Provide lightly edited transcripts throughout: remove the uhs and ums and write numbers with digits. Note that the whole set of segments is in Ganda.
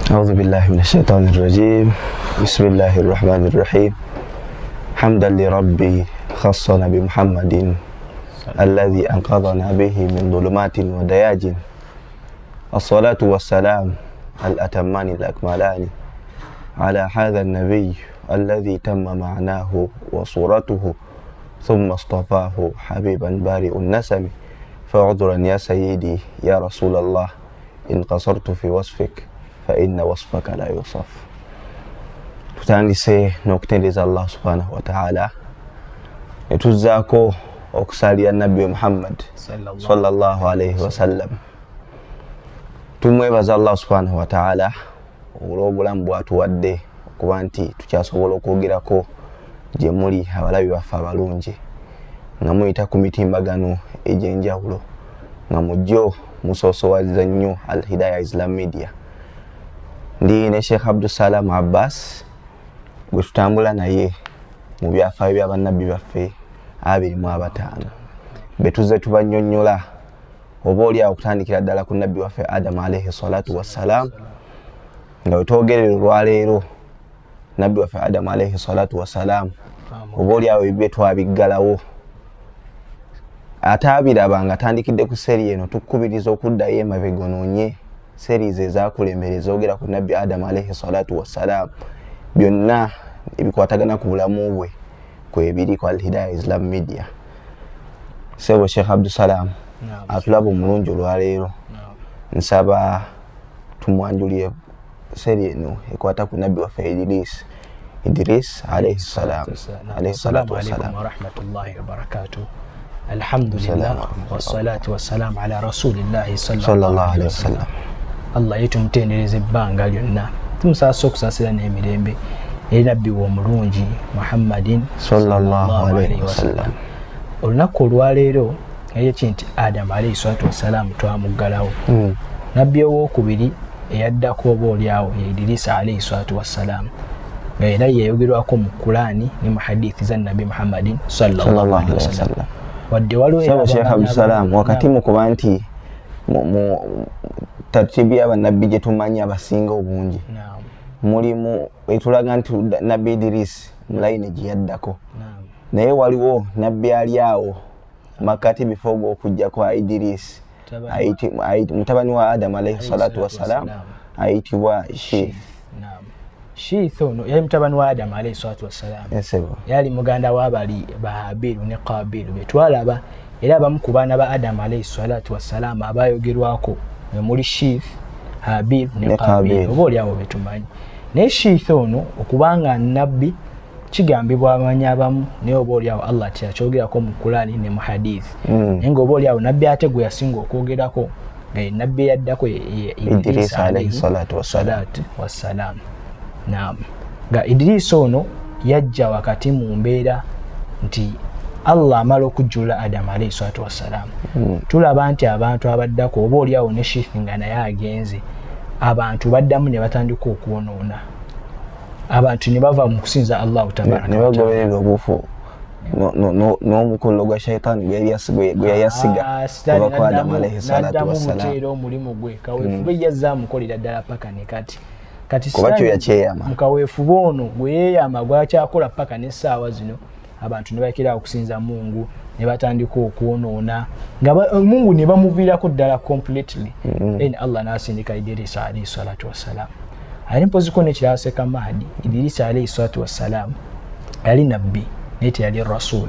أعوذ بالله من الشيطان الرجيم. بسم الله الرحمن الرحيم. حمدا لربي خصنا بمحمد الذي أنقذنا به من ظلمات ودياجن. الصلاة والسلام الأتمان الأكملان على هذا النبي الذي تم معناه وصورته ثم اصطفاه حبيبا بارئ النسم. فعذرا يا سيدي يا رسول الله إن قصرت في وصفك فإن وصفك لا يوصف. tutandise n'okutendeza Allah subhanahu wa ta'ala netuzzaako okusalira nabbi Muhammad sallallahu alayhi wa sallam. Tumwebaza Allah subhanahu wa ta'ala olw'obulamu bw'atuwadde okuba nti tukyasobola okwogerako gye muli abalabi baffe abalungi nga muyita ku mitimbagano egy'enjawulo nga mujjo musoosowaza nnyo Al Hidayah Islam Media. Ndi ne Sheikh Abdul Salam Abbas gwe tutambula naye mu byafaayo bya bannabbi baffe 25 betuze tubannyonnyola oba oli awo okutandikira ddala ku nabbi waffe Adam alayhi salatu wassalam nga wetwogerera olwaleero nabbi waffe Adam alayhi salatu wassalam oba oli awo ebyo twabiggalawo ataabiraba nga atandikidde ku seri eno tukubiriza okuddayo emabega onoonye series ezaakulembera ezoogera ku nabbi Adam alayhi salatu wassalam byonna ebikwatagana ku bulamu bwe kwebiri ku Al Hidayah Islam Media. Sebo Sheikh Abdul Salam atulaba omulungi olwaleero nsaba tumwanjulire seri eno ekwata ku nabbi waffe Idris alayhi salam. Assalamu alaykum wa rahmatullahi wa barakatuh. Alhamdulillah wassalatu wassalamu ala rasulillahi sallallahu alayhi wasallam. Allah yetumtendereze ebbanga lyonna tumusaasa okusasira n'emirembe eri nabbi w'omulungi Muhammadin sallallahu alayhi wasallam. Olunaku olwaleero ekyo nti Adam alayhi salatu wassalamu twamuggalawo. Nabbi owookubiri eyaddako oba olyawo ye Idris alayhi salatu wassalamu nga era yeyogerwako mu Qur'ani ne mu hadithi za nabbi Muhammadin sallallahu alayhi wasallam. Wadde waliwo Sheikh Abdul Salam wakati mu kuba nti mu tartibi abannabbi gye tumanyi abasinga obungi mulimu etulaga nti nabbi Idris mulayini gye yaddako naye waliwo nabbi ali awo makati before okujja kwa Idris mutabani wa Adam alayhi salatu wassalam ayitibwa Sheith ono yali mutabani wa Adam alayhi salatu wassalam. Yali muganda w'abali ba Habilu ne Qabilu betwalaba era abamu ku baana ba Adam alayhi salatu wassalam abayogerwako muli Sheith, Habil ne Qabil oba oli awo betumanyi. Naye Sheith ono okubanga nabbi kigambibwa abamanyi abamu naye oba oli awo Allah kyakyogerako mu Qur'ani ne mu hadithi naye nga oba oli awo nabbi ate gwe yasinga okwogerako nga nabbi yaddako Idris alayhi salatu wassalam. Naam. Nga Idris ono yajja wakati mu mbeera nti Allah amala okujjula Adam alayhi salatu wassalam. Tulaba nti abantu abaddako oba oli awo ne Sheith nga naye agenze abantu baddamu ne batandika okwonoona. Abantu ne bava mu kusinza Allah tabaraka ne bagoberera obufu n'omukolo gwa shayitaani gwe yasiga kuba Adam alayhi salatu wassalam. Naddamu omulimu gwe kaweefube yazaamukolera ddala paka ne kati kuba kyo yakyeyama mukaweefube ono gwe yeeyama gwakyakola paka n'essaawa zino abantu ne bakira okusinza Mungu ne batandika okwonoona nga Mungu ne bamuviirako ddala completely. Then Allah n'asindika Idris alayhi salatu wassalam. Ali mpoziko n'ekirala Seka Mahdi. Idris alayhi salatu wassalam yali nabbi naye teyali rasul.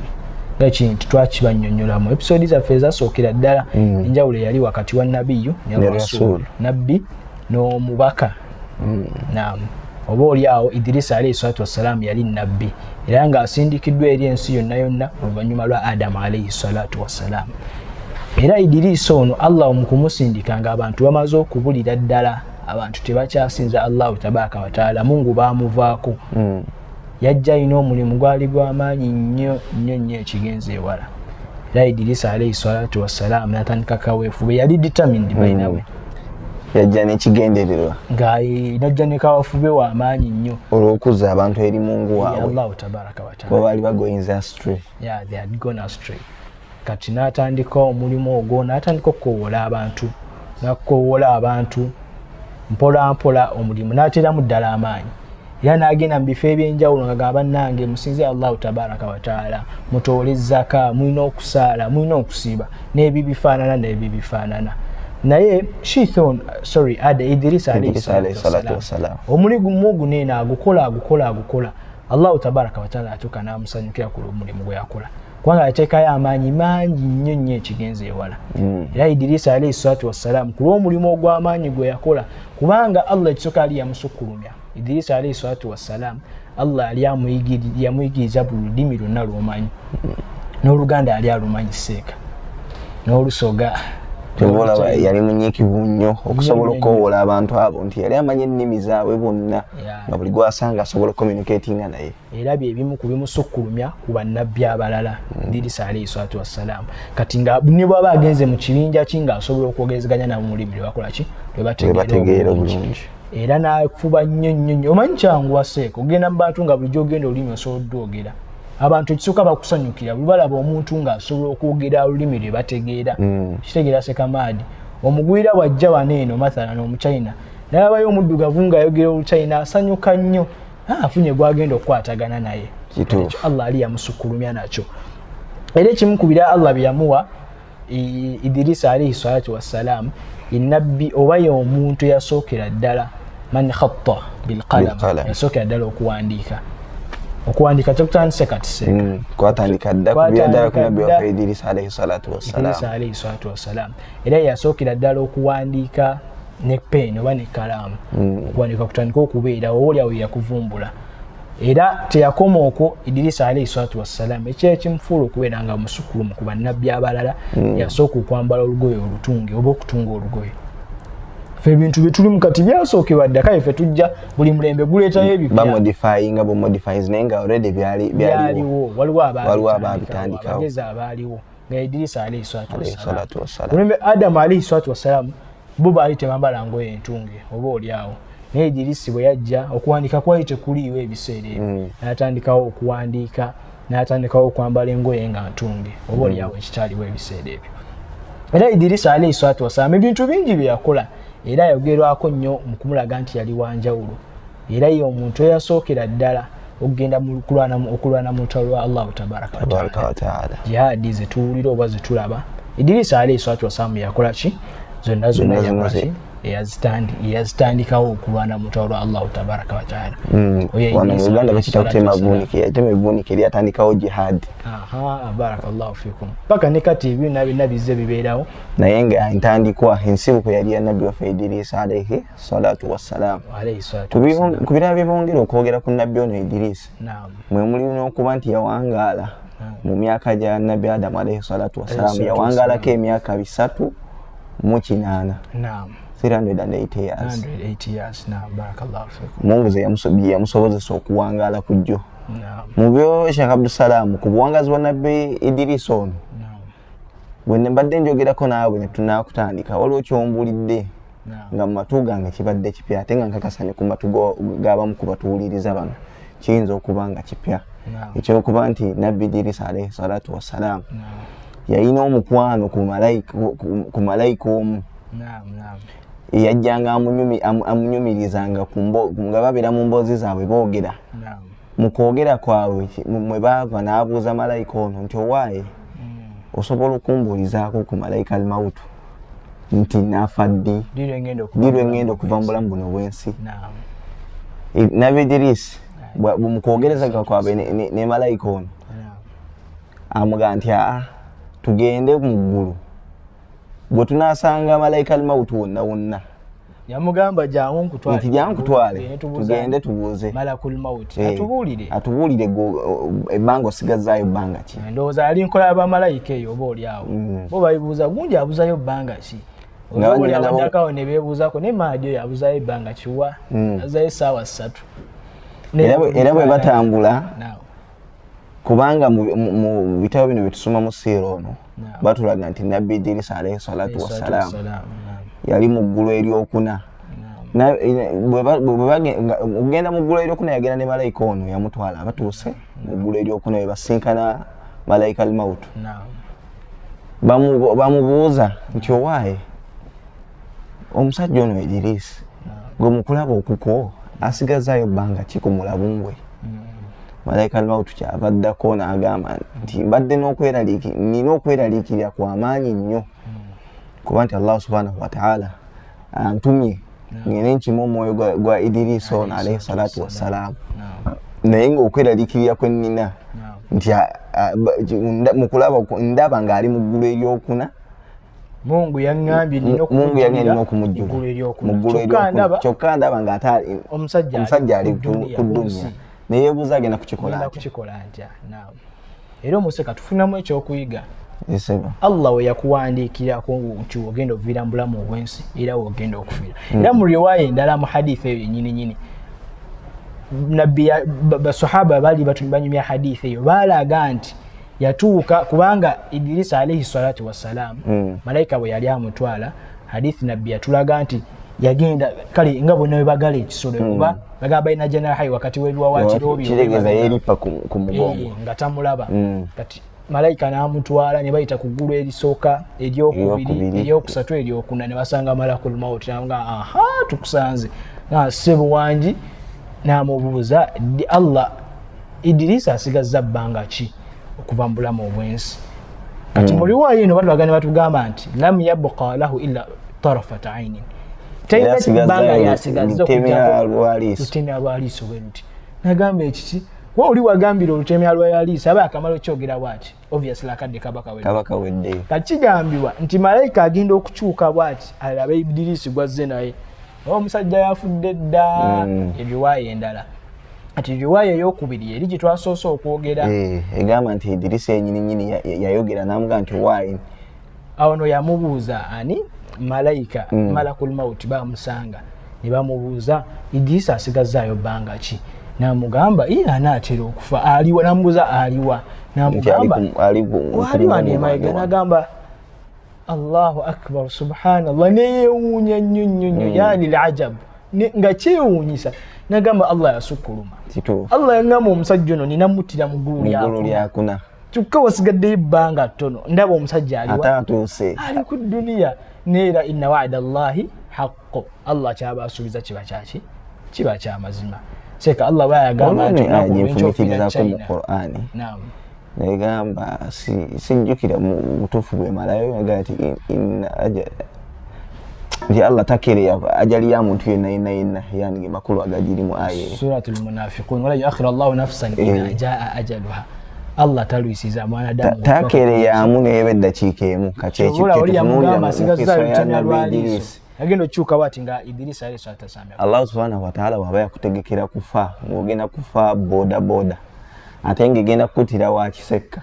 Ekintu twakibannyonnyola mu episode zaffe ezasookera ddala enjawulo yali wakati wa nabbiyu ne rasul, nabbi n'omubaka. Naam. Oba oli awo Idris alayhi salatu wassalam yali nabbi era nga asindikiddwa eri ensi yonna yonna oluvannyuma lwa Adam alayhi salatu wassalam. Era Idris ono Allah omukumusindika nga abantu bamaze okubulira ddala abantu tebakyasinza Allah tabaraka wa taala Mungu baamuvaako. Yajja ino omulimu gwali gw'amaanyi nnyo ekigenze ewala. Era Idris alayhi salatu wassalam n'atandika kaweefube yali determined by nawe. Yajja n'ekigendererwa nga najja ne kaweefube wa amaanyi nnyo olw'okuzza abantu eri Mungu waabwe. Allah tabaraka wa taala. Baali bagoyinza astray. Yeah, they had gone astray. Kati n'atandika omulimu ogwo n'atandika okukowoola abantu mpola mpola omulimu n'ateramu ddala amaanyi era n'agenda mu bifo ebyenjawulo nga gamba nange musinze Allahu tabaraka wa taala mutoole zaka mulina okusaala mulina okusiiba n'ebibifaanana n'ebibifaanana naye Shithon Idris alayhi salatu wassalam omulimu guneena agukola Allahu tabaraka wa taala atuuka n'amusanyukira ku mulimu gwe yakola kubanga yateekayo amaanyi mangi nnyo ekigenza ewala era Idris alayhi salatu wassalam ku lw'omulimu ogw'amaanyi gwe yakola kubanga Allah ekisooka ali yamusukkulumya Idris alayhi salatu wassalam Allah ali yamuyigiriza buli lulimi lwonna lw'omanyi n'Oluganda ali alumanyi seeka n'Olusoga yali munyiikivu nnyo okusobola okukowola abantu abo nti yali amanyi ennimi zaabwe bonna nga buli gwasanga asobola communicatinga naye era byebimu ku bimusukkulumya ku bannabbi abalala Idris alayhi salatu wassalam kati nga ne bw'aba agenze mu kibinja ki ng'asobola okwogezaganya nabo mu lulimi lwe bategeera obulungi era n'afuba nnyo omanyi kyanguwa seeko ogenda mu bantu nga bulijjo ogenda olulimi osobola okwogera abantu ekisooka bakusanyukira bwe balaba omuntu ng'asobola okwogera olulimi lwe bategeera kitegeera sekamaadi omugwira bw'ajja wano eno mathalan omuchina n'alabayo omuddugavu ng'ayogera oluchina asanyuka nnyo afunye gwagenda okukwatagana naye Allah ali yamusukkulumya nakyo era ekimu ku bira Allah bye yamuwa Idris alayhi salatu wassalam innabbi oba y'omuntu yasookera ddala man khatta bilqalam yasookera ddala okuwandiika kyokutandise kati kwatandika dda kubira ddala ku nabbi waffe Idris alayhi salatu wassalam era yasookera ddala okuwandiika ne pen oba ne kalaamu okuwandiika kutandika okubeera owoolyawo yakuvumbula era teyakoma okwo Idris alayhi salatu wassalam ekyekimufuula okubeera nga musukkulumu ku bannabbi abalala yasooka okwambala olugoye olutunge oba okutunga olugoye fe ebintu byetulimu kati byasookebwa dda kale ffe tujja buli mulembe guleetayo bamodifyinga bomodifies naye nga already byaliwo waliwo abaabitandikawo abagezi abaaliwo nga Idris alayhi salatu wassalam mulembe Adamu alayhi salatu wassalam bo baali tebambala ngoye entunge oba olyawo naye Idris bwe yajja okuwandiika kwali tekuliiwo ebiseera ebyo n'atandikawo okuwandiika n'atandikawo okwambala engoye nga ntunge oba olyawo ekikyaliwo ebiseera ebyo era Idris alayhi salatu wassalam ebintu bingi bye yakola era ayogerwako nnyo mu kumulaga nti yali wanjawulo era ye omuntu eyasookera ddala okugenda okulwana mu lutalo lwa Allahu tabaraka wa taala jihaadi zetuwulira oba zetulaba Idris alayhi salatu wassalam yakola ki zonna yakola yazitandikawo okulwana mu lutalo lwa Allahu tabaraka wa taala wano mu Uganda bakiyita kutema evvuunike eryatandikawo jihaadi barakallahu fikum paka ne kati byonna bizze bibeerawo naye nga entandikwa ensibuko yali ya nabbi waffe Idris alayhi salatu wassalam ku birala bye bongera okwogera ku nabbi ono Idris mwe muli n'okuba nti yawangaala mu myaka gya nabbi Adamu alayhi salatu wassalam yawangaalako emyaka 308 380 years barakallahu fikum Mungu ze yamusobozesa okuwangaala ku jjo mu byo Sheikh Abdussalam ku buwangazi bwa nabbi Idris ono bwe mbadde njogerako naawe ne tunakutandika waliwo kyombuulidde nga mu matu gange kibadde kipya ate nga nkakasanye ku matu g'abamu ku batuwuliriza bano kiyinza okuba nga kipya ekyokuba nti nabbi Idris alayhi salatu wassalam yalina omukwano ku malayika omu yajjanga amunyumirizanga nga babeera mu mboozi zaabwe boogera mu kwogera kwabwe mwe baava n'abuuza malayika ono nti owaaye osobola okumbuulizaako ku malayika al-mautu nti naafa ddi ngenda okuva mu bulamu buno bw'ensi nabbi Idris mu kwogereza kwabwe ne malayika ono amugamba nti tugende mu ggulu bwe tunaasanga malayika al-mautu wonna yamugamba jangu nkutwale tugende tubuuze malakul maut atubuulire ebbanga osigazaayo bbanga ki ndowooza ali nkola y'abamalayika eyo oba olyawo bo bayibuuza gundi abuuzayo bbanga ki abaddakawo ne beebuuzako ne maadi oyo abuuzayo ebbanga kiwa azayo essaawa 3 era bwe batambula kubanga mu bitabo bino byetusoma mu siira ono batulaga nti nabbi Idris alayhi salatu wassalam yali mu ggulu eryokuna ogenda mu ggulu eryokuna yagenda ne malayika ono yamutwala batuuse mu ggulu eryokuna we basinkana malayika al-mautu bamubuuza nti owaaye omusajja ono Idris ng'omukulaba okuko asigazaayo bbanga ki ku mulabu gwe. Malaika al-Maut kyava addako n'agamba nti mbadde nina okweraliikirira kw'amaanyi nnyo kuba nti Allah subhanahu wa ta'ala antumye ngene nkima omwoyo gwa Idrisa ono alayhi salatu wassalamu naye ng'okweraliikirira kwe nnina nti mukulaba ndaba ng'ali mu ggulu eryokuna. Mungu yaŋŋambye nina okumujjula mu ggulu eryokuna kyokka ndaba ng'ate omusajja ali ku dunya neyeebuuza agenda kukikola ntya. Era omuseka tufunamu ekyokuyiga. Allah we yakuwandiikirako nti ogenda okuviira mu bulamu obw'ensi era wogenda okufiira. Era mu riwaaya endala mu hadithi eyo yennyini nabbi basahaba bali banyumya hadithi eyo balaga nti yatuuka kubanga Idrisa alayhi salatu wassalam malayika bwe yali amutwala hadithi nabbi yatulaga nti yagenda kale nga bonna bagala ekisolo kuba bagamba ina janahi wakati w'ebiwawaatiro kiregeeza yeeripa ku mugongo nga tamulaba kati malayika n'amutwala ne bayita ku ggulu erisooka eryokubiri eryokusatu eryokuna ne basanga malakul maut nga aha tukusanze nga ssebo wangi n'amubuuza Allah Idrisa asigazza bbanga ki okuva mu bulamu obw'ensi. Kati mu riwaaya eno batwagana batugamba nti lam yabqa lahu illa tarafata ainin bbanga yasigazza okutemera lwaliiso bwe luti nagamba ekiki wa oli wagambira olutemera lwaliiso aba akamala okyogera bwati obviously akadde kabaka wedde kati kigambibwa nti malayika agenda okukyuka bwati alabe Idirisi gwazze naye omusajja yafudde dda ebiwaaya endala ati riwaaya ey'okubiri eri gye twasoose okwogera egamba nti Idirisi yennyini yayogera n'amuga nti wine awo no yamubuuza ani malayika malakul maut bamusanga ne bamubuuza Idirisi asigazaayo bbanga ki n'amugamba anaatera okufa aliwa n'amubuuza aliwa n'amugamba aliwa nemayiga n'agamba Allahu akbar subhanallah neyeewuunya nnyo ya lil ajab nga kyewuunyisa n'agamba Allah yasukkuluma Allah yaŋŋamba omusajja ono ninamuttira mu ggulu lyakuna kyokka wasigaddeyo ebbanga ttono ndaba omusajja aliwa ali ku duniya neera inna wa'da Allahi haqqo Allah kyaba asuubiza kiba kyamazima seka Allah bwayagamba nti nfumikirizako mu Qur'ani negamba sinjukira mu butuufu bwe malayo yagaa nti nti Allah takereya ajali ya muntu yenna yani makulu agajiri mu aya suratul munafiqun wala yu'akhiru Allahu nafsan idha jaa ajaluha Allah talwisiza mwanadamu takereya mune yebedda kikeemu kachechi agenda okyuka bwati nga Idirisi alayhi salatu wassalam Allah subhanahu wa ta'ala waba yakutegekera kufa ng'ogenda kufa boda ate ng'egenda kukutira wa kisekka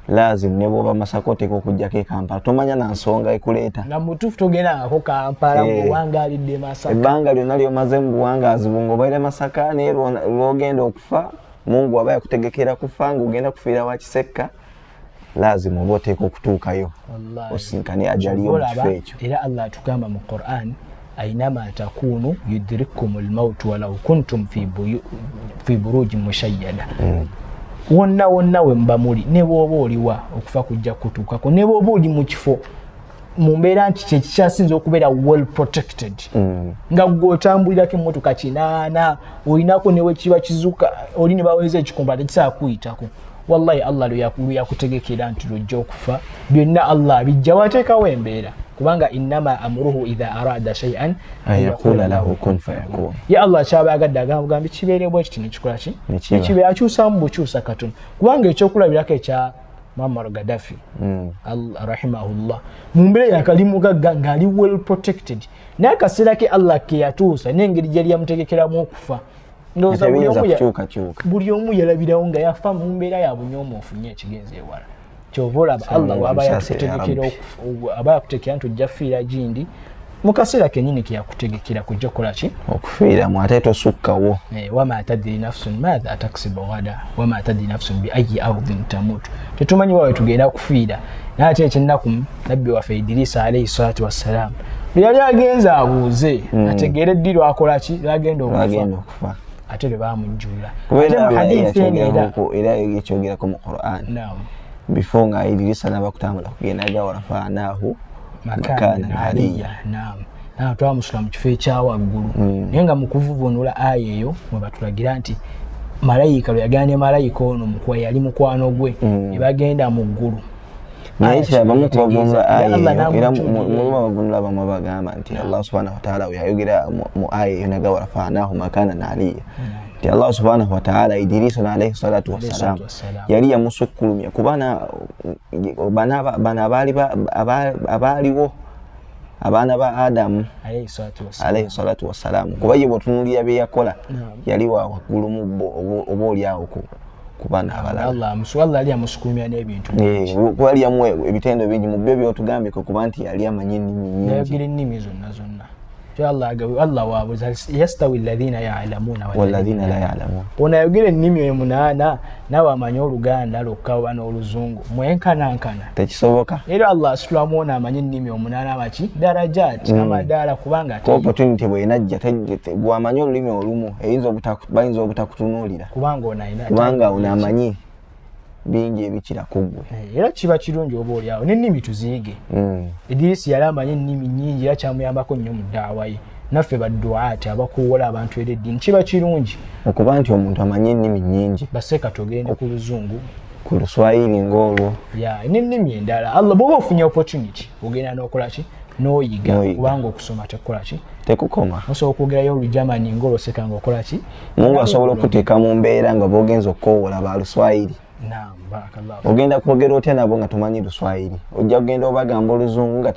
lazim ne bwoba Masakoteko okujjako Kampala tomanya na nsonga ekuleeta nga mutuufu togendangako Kampala bw'owangaalidde Masaka ebbanga lyonna lyomaze mu buwangaazi ng'obaire Masaka naye lw'ogenda okufa Mungu waba yakutegekera kufa ng'ogenda kufiira wa kisekka lazima oba oteeka okutuukayo osinkane ajaliyo mu kifo ekyo. Era Allah atugamba mu Qur'an aynama takunu yudrikkumul maut walau kuntum fi burujin mushayyada wonna we mba muli ne bw'oba oliwa okufa kujja kutuukako ne bw'oba oli mu kifo mu mbeera nti kye kikyasinza okubeera well protected nga gw'otambulirako emmotoka kinaana olinako ne wekiba kizuka oli ne baweza ekikomba tekisobola kuyitako wallahi Allah lyakutegekera nti lujja okufa byonna Allah bijja wateekawo embeera kubanga innama amruhu idha arada shay'an ayaqula lahu kun fayakun ya Allah kyaba agadde agamba kibeere bwe kiti nekikola ki kibe akyusamu bukyusa katono kubanga ekyokulabirako ekya Muammar Gaddafi rahimahullah mu mbeera yakalimugagga ng'ali well protected naye akaseera ke Allah ke yatuusa n'engeri gye yamutegekeramu okufa ndowooza buli omu yalabirawo nga yafa mu mbeera ya bunyoomofu nnyo ekigenza ewala kyova olaba Allah waba yakutegekera nti ojja fiira gindi mu kaseera kennyini ke yakutegekera kujja kukola ki okufiiramu ate tosukkawo wama tadri nafsun maatha taksibu ghada wama tadri nafsun bi ayyi ardin tamutu tetumanyi wawe tugenda kufiira naye ate ekyennaku nabbi waffe Idirisa alayhi salatu wassalamu yali agenza abuuze ategeere ddi lwakola ki lwagenda okufa ate lwe baamujjuula era ekyogerako mu Qur'an before nga Idirisa n'abakutambula kugenda aga warafanaahu makanan aliyya twamusula mu kifo ekyawaggulu naye nga mu kuvuvunula aya eyo mwe batulagira nti malayika lwe yagenda ne malayika ono mukuwa yali mukwano gwe ne bagenda mu ggulu naye kirabamu kubavunula aya era mubavunula bamwe bagamba nti Allah subhanahu wa ta'ala yayogera mu aya eyo naga warafa'nahu makanan aliyya nti Allah subhanahu wa ta'ala Idrisa alayhi salatu wassalam yali yamusukkulumya kubana bana abaaliwo abaana ba Adamu alayhi salatu wassalam kuba ye botunulira bye yakola yali wa waggulu mu oba oli awo ku baana abalala Allah ali amusukumya n'ebintu kuba ali amwe ebitendo bingi mu byo byotugambe ko kuba nti yali amanyi ennimi nyingi yagira ennimi zonna Allah waabwe yastawi alladhina ya'lamuna walladhina la ya'lamun ona yogera ennimi emunaana nawe amanyi Oluganda lwokka oba n'Oluzungu mwenkanankana tekisoboka era Allah asulamu ona amanyi ennimi omunaana amaki darajat amadaala kubanga opportunity bwenajja bw'amanyi olulimi olumu bayinza obutakutunuulira kubanga ono amanyi bingi ebikira kuggwe era kiba kirungi oba oliawo n'ennimi tuziyige Idrisi yali amanyi ennimi nnyingi era kyamuyambako nnyo mu ddaawa ye naffe badduwaati abakuwola abantu eri eddiini kiba kirungi okuba nti omuntu amanyi ennimi nnyingi baseka togende ku Luzungu ku Luswayiri ng'olwo n'ennimi endala Allah bw'oba ofunye opportunity ogenda n'okola ki n'oyiga kubanga okusoma tekola ki tekukoma osobola okwogerayo Olujamani ng'oloseka ng'okola ki Mungu asobola okuteeka mu mbeera nga bw'ogenza okukoowola ba Luswayiri ogenda kwogera otya nabo nga tomanyi Luswayiri ojja kugenda obagamba Oluzungu nga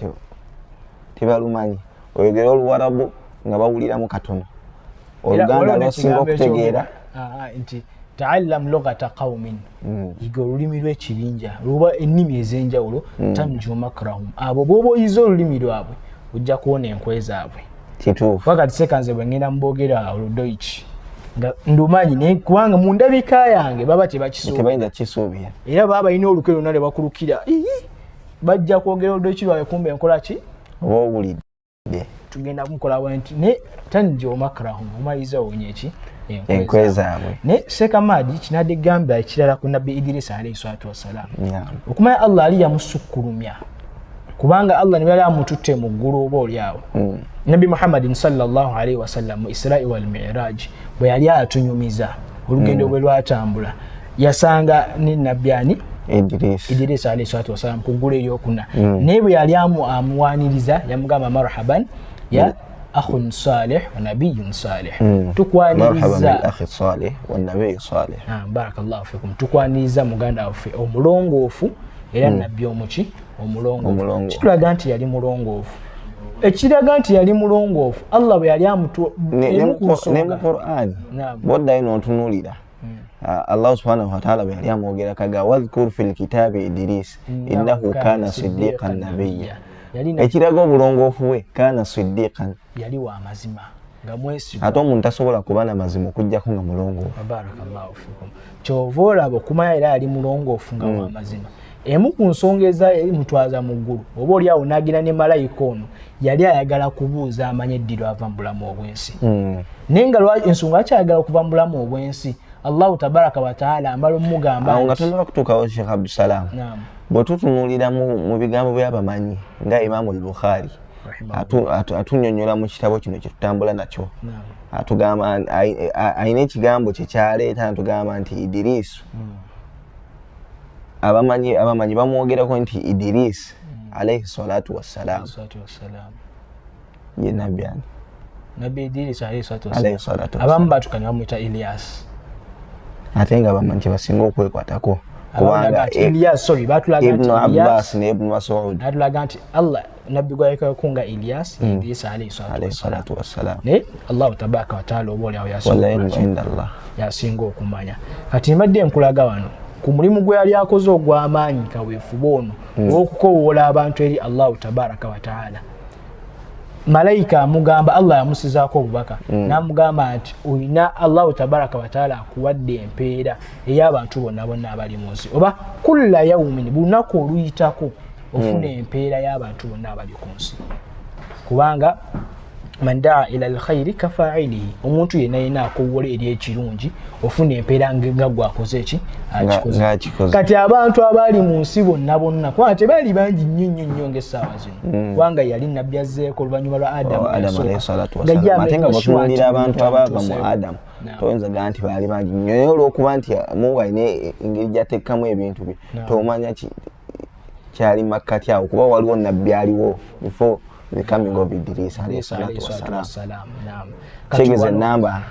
tebalumanyi oyogera Oluwarabu nga bawuliramu katono Oluganda lwasinga okutegeera nti ta'allam lughata qaumin yiga olulimi lw'ekibinja luba ennimi ez'enjawulo tanju makrahum abo bw'oba oyize olulimi lwabwe ojja kuwona enkwe zaabwe kituufu wakati sekanze bwe ngenda mubogera Oludoichi nga ndumanyi ne kubanga mu ndabika yange baba tebayinza kisuubira era baba balina olukero nale bakulukira bajja kwogera Oludoichi lwawe kumbe enkola ki oba owulidde tugenda mukola bwenti ne tanju makrahum omaliza wonye ki enkwe zaabwe ne sekamadi kinadde gamba ekirala ku nabbi Idrisa alayhi salatu wassalam okumanya Allah ali yamusukkulumya kubanga Allah niwe amututte mu ggulu oba oliawo Nabi Muhammadin sallallahu alayhi wasallam mu Isra'i wal Mi'raj bwe yali atunyumiza olugendo bwe lwatambula yasanga ni nabyani Idrisa alayhi salatu wassalam ku ggulu eryokuna naye bwe yali amuwaniriza yamugamba marhaban ya akhun salih wa nabiyyun salih tukwaniriza marhaban bil akhi salih wa nabiy salih barakallahu fikum tukwaniriza muganda waffe omulongoofu era nabbi omuki omulongoofu kitulaga nti yali mulongoofu ekiraga nti yali mulongoofu Allah bwe yali amutu ne mu Qur'an bodda ino ntunulira Allah subhanahu wa ta'ala bwe yali amwogera kaga wadhkur fil kitabi Idris innahu kana siddiqan nabiyya ekiraga obulongoofu we kana siddiqan yali wa mazima nga mwesi ate omuntu asobola kuba na mazima okujjako nga mulongoofu barakallahu fikum kyova olaba okumanya era yali mulongoofu nga wa mazima emu ku nsonga eza mutwaza mu ggulu oba oli awo n'agira ne malayika ono yali ayagala kubuuza amanye eddiro ava mu bulamu obw'ensi naye nga ensonga akyayagala okuva mu bulamu obw'ensi Allahu tabaraka wa taala amala omugamba awo nga tonnaba kutuukawo Sheikh Abdusalam bwetutunuulira mu bigambo by'abamanyi nga Imaamu al-Bukhari atunnyonnyola mu kitabo kino kye tutambula nakyo atugamba ayina ekigambo kye kyaleeta atugamba nti Idris abamanyi bamwogerako nti Idris alayhi salatu wassalam ye nabyani Nabi Idris alayhi salatu wassalam abamu batukanye bamwita Ilyas ate nga abamanyi kye basinga okwekwatako kubanga Ilyas batulaga Ibn Abbas ne Ibn Mas'ud batulaga nti Allah nabbi gwayeka kunga Ilyas Idris alayhi salatu wassalam ne Allah tabaraka wa taala oboli awo yasinga okumanya kati mbadde nkulaga wano ku mulimu gwe yali akoze ogw'amaanyi kaweefuba ono olw'okukowoola abantu eri Allahu tabaraka wa taala malayika amugamba Allah yamusizaako obubaka n'amugamba nti olina Allahu tabaraka wa taala akuwadde empeera ey'abantu bonna bonna abali mu nsi oba kulla yawumin bunaku oluyitako ofuna empeera y'abantu bonna abali ku nsi kubanga man daa ila alkhairi kafa'ilihi omuntu yenna yina akowola eri ekirungi ofuna empeera nga gwakoze eki akikoze kati abantu abali mu nsi bonna kuba tebaali bangi nnyo ng'essaawa zino kubanga yali nabbi azzeeko oluvannyuma lwa adamu alayhi salatu wassalam ate nga batunuulira abantu abaava mu adamu toyinza gaa nti baali bangi nnyo naye olw'okuba nti Mungu alina engeri gy'atekkamu ebintu bye tomanya kyali makkati awo kuba waliwo nabbi aliwo before the coming of Idris alayhi salatu wassalam. Chegeze namba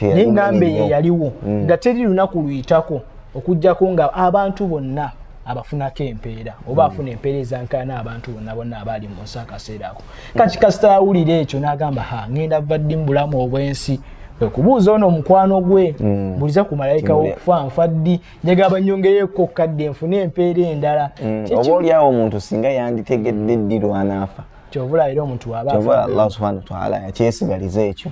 n'ennamba eyo yaliwo nga teri lunaku luyitako okujjako nga abantu bonna abafunako empeera oba afuna empeera ezankana abantu bonna abaali mu nsi akaseera ako kati kasita awulira ekyo n'agamba ngenda vva ddi mu bulamu obw'ensi kubuuza ono omukwano gwe buliza ku malayika w'okufa nfa ddi njagala nyongereko kadde nfune empeera endala oba oliawo omuntu singa yanditegedde ddi lw'anaafa kyovula era omuntu waba Allah subhanahu wa ta'ala yakyesigaliza ekyo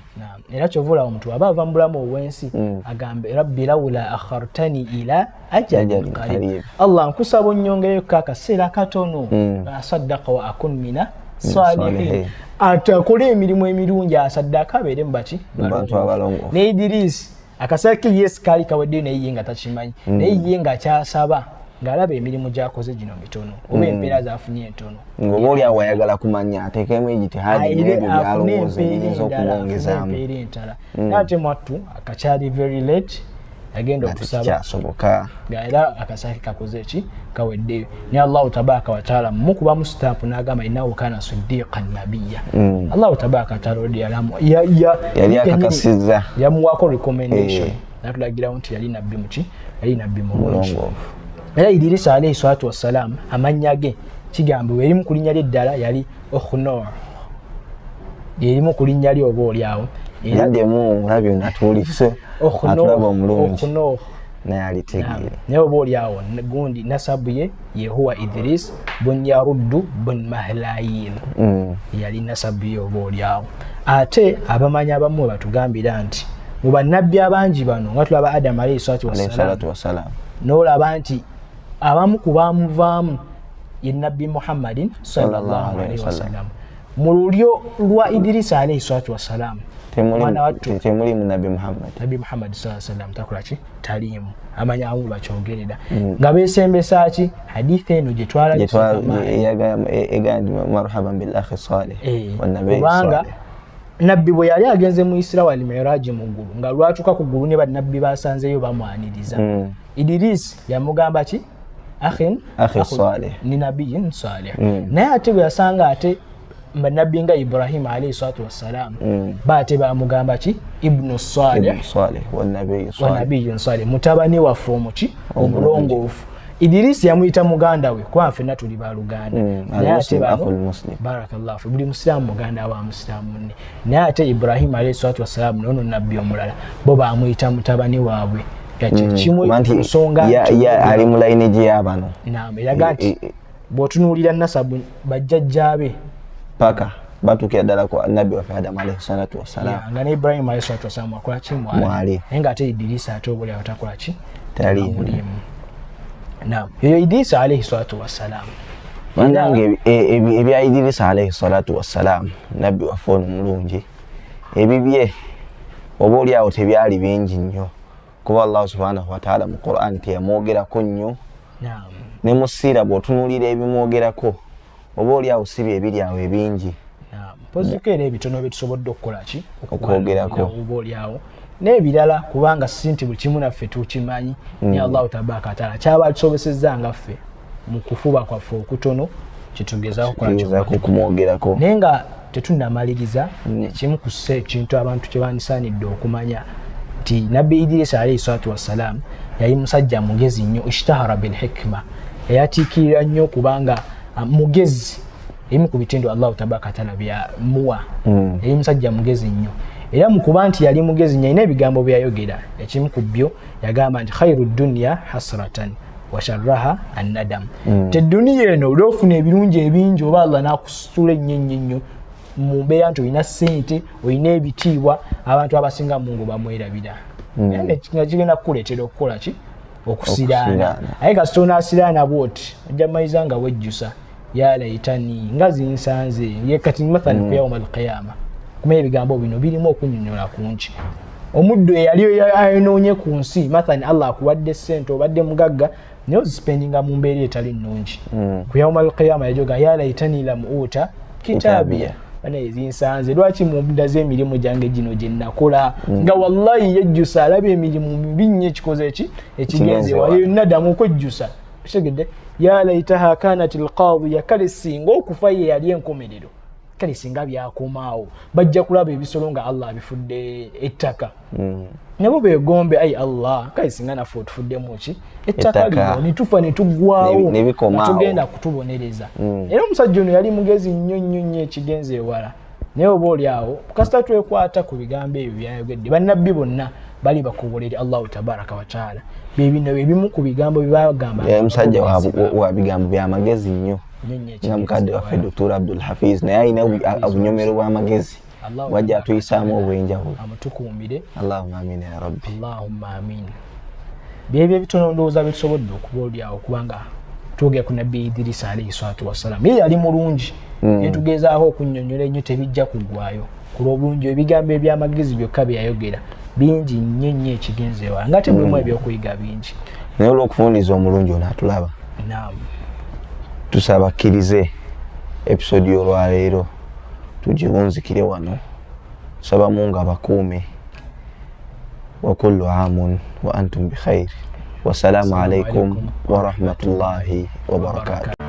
era kyovula omuntu waba ava mu bulamu obw'ensi agambe rabbi lawla akhartani ila ajalin qarib Allah nkusaba onnyongereko akaseera katono asaddaqa wa akun mina salihin atakole emirimu emirungi asaddaka abeere mu baki bantu abalongo ne Idris akaseera ke yes kali kawedde naye ye nga takimanyi naye ye nga kyasaba ng'alaba emirimu gy'akoze gino mitono oba empeera z'afunye entono ng'oba oli awo ayagala kumanya ateekemu ejitihaadi n'ebyo byalowooza ebiyinza okumwongezaamu empeera entala ate mwattu akakyali very late agenda okusaba kyasoboka ng'era akasaake kakoze eki kaweddeyo ne Allahu tabaaka wa taala mukuba mu stampu n'agamba innahu kaana siddiqan nabiyya Allahu tabaaka wa taala yali akakasizza yamuwaako recommendation natulagirawo nti yali nabbi muki yali nabbi mulungi era Idris alayhi salatu wassalam amannya ge kigambibwa erimu ku linnya lye eddala yali Okhnor erimu ku linnya lye oba oliawo yaddemu olabyo natuulise atulaba omulungi naye alitegeere naye oba oliawo gundi nasabu ye yehuwa Idris bun Yaruddu bun Mahlayil yali nasabu ye oba oliawo ate abamanyi abamu batugambira nti mu bannabbi abangi bano nga tulaba Adamu alayhi salatu wassalam n'olaba nti abamu ku baamuvaamu ye nabbi Muhammadin sallallahu alayhi wasallam mu lulyo lwa Idrisa alayhi salatu wassalam temulimu nabbi Muhammad sallallahu alayhi wasallam takolaki taliimu amanya abamu bakyogerera nga beesembesa ki hadithi eno gye twalaegandi marhaban bil akhi salih wannabi kubanga nabbi bwe yali agenze mu Isra wal Mi'raj mu ggulu nga lwatuuka ku ggulu ne bannabbi basanzeyo bamwaniriza Idris yamugamba ki akhi salih ni nabiyyin salih naye ate bwe yasanga ate bannabbi nga Ibrahim alayhi salatu wassalam baate bamugamba ki ibnu salih wannabiyyin salih mutabani waffe omuki omulongoofu Idris yamuyita muganda we kuba ffenna tuli baluganda naye ate barakallahu fi buli musiraamu muganda wa musiraamu munne naye ate Ibrahim alayhi salatu wassalam nono nabbi omulala bo bamuyita mutabani waabwe nsonga ali mu lineage y'abano eraga nti bw'otunuulira nasabu bajjajjaabe paka batuukira ddala ku nabbi waffe Adamu alayhi salatu wassalam nga ne Ibrahim alayhi salatu wassalam akola ki mwali naye nga ate Idrisa ate obuli awo takola ki taliimu eyo Idrisa alayhi salatu wassalam banange ebya Idrisa alayhi salatu wassalam nabbi waffe ono mulungi ebibye oba oli awo tebyali bingi nnyo kuba Allah subhanahu wa ta'ala mu Qur'an teyamwogerako nnyo ne mu siira bw'otunuulira ebimwogerako oba oli awo si bye biri awo ebingi poziko era ebitono byetusobodde okukola ki okwogerako oba oli awo n'ebirala kubanga si nti buli kimu naffe tukimanyi ne Allahu tabaaka wa ta'ala kyaba tusobosezza nga ffe mu kufuba kwaffe okutono kyetugezaako kumwogerako naye nga tetunnamaliriza ekimu ku ekintu abantu kye bandisaanidde okumanya nti nabbi Idrisa alayhi salatu wassalam yali musajja mugezi nnyo ishtahara bil hikma yayatiikirira nnyo kubanga mugezi emu ku bitendo Allahu tabaaka taala byamuwa yali musajja mugezi nnyo era mu kuba nti yali mugezi nnyo ebigambo byayogera ekimu ku byo yagamba nti khairu dunya hasratan wa sharraha an-nadam tedduniya eno olwofuna ebirungi ebingi oba Allah n'akusitula ennyo mu mbeera nti olina ssente olina ebitiibwa abantu abasinga Mungu bamwerabira nga kigenda kukuleetera okukola ki okusiraana aye kasita onaasiraana bwoti ojja mayiza nga wejjusa ya laitani nga zinsanze ye kati mathalan ku yawma alqiyama kumenya ebigambo bino birimu okunnyonnyola kungi. Omuddu eyali ayonoonye ku nsi mathani Allah akuwadde ssente obadde mugagga naye ozisipendinga mu mbeera etali nnungi. Ku yawmal qiyama yajoga ya laitani lam uta kitabiya bana ezinsanze lwaki mu muda z'emirimu gyange gino gye nakola nga wallahi yejjusa alaba emirimu mibi nnyo ekikoze ekigenze wayo yonna ddamu okwejjusa tegedde ya laitaha kanat alqadiya kale singa okufa ye yali enkomerero kale singa byakomaawo bajja kulaba ebisolo nga Allah abifudde ettaka nabo begombe ai Allah kale singa naffe otufuddemu ki ettaka lino nitufa netugwawo tugenda kutubonereza. Era omusajja ono yali mugezi nnyo ekigenze ewala naye oba oli awo kasita twekwata ku bigambo ebyo byayogedde bannabbi bonna bali bakobolere Allahu tabaraka wa taala bebino ebimu ku bigambo byabagamba omusajja wa bigambo byamagezi nnyo nga mukadde waffe Dr. Abdul Hafiz naye alina obunyomero bw'amagezi wajja atuyisaamu obwenjawulo amutukuumire. Allahumma amin ya rabbi. Allahumma amin. Byebyo bitono ndowooza bitusobodde okuba oli awo kubanga twogera ku nabbi Idrisa alayhi salatu wassalam ye yali mulungi netugezaaho okunnyonnyola ennyo tebijja kuggwayo ku lw'obulungi ebigambo ebyamagezi byokka byayogera bingi nnyo ekigenze ewala nga temulimu ebyokuyiga bingi naye olw'okufundiza omulungi ono atulaba tusaba akkirize episodi y'olwaleero tugiwunzikire wano saba Mungu abakuume wa kullu aamun wa antum bikhair. Wassalamu alaikum wa rahmatullahi wa barakatuh.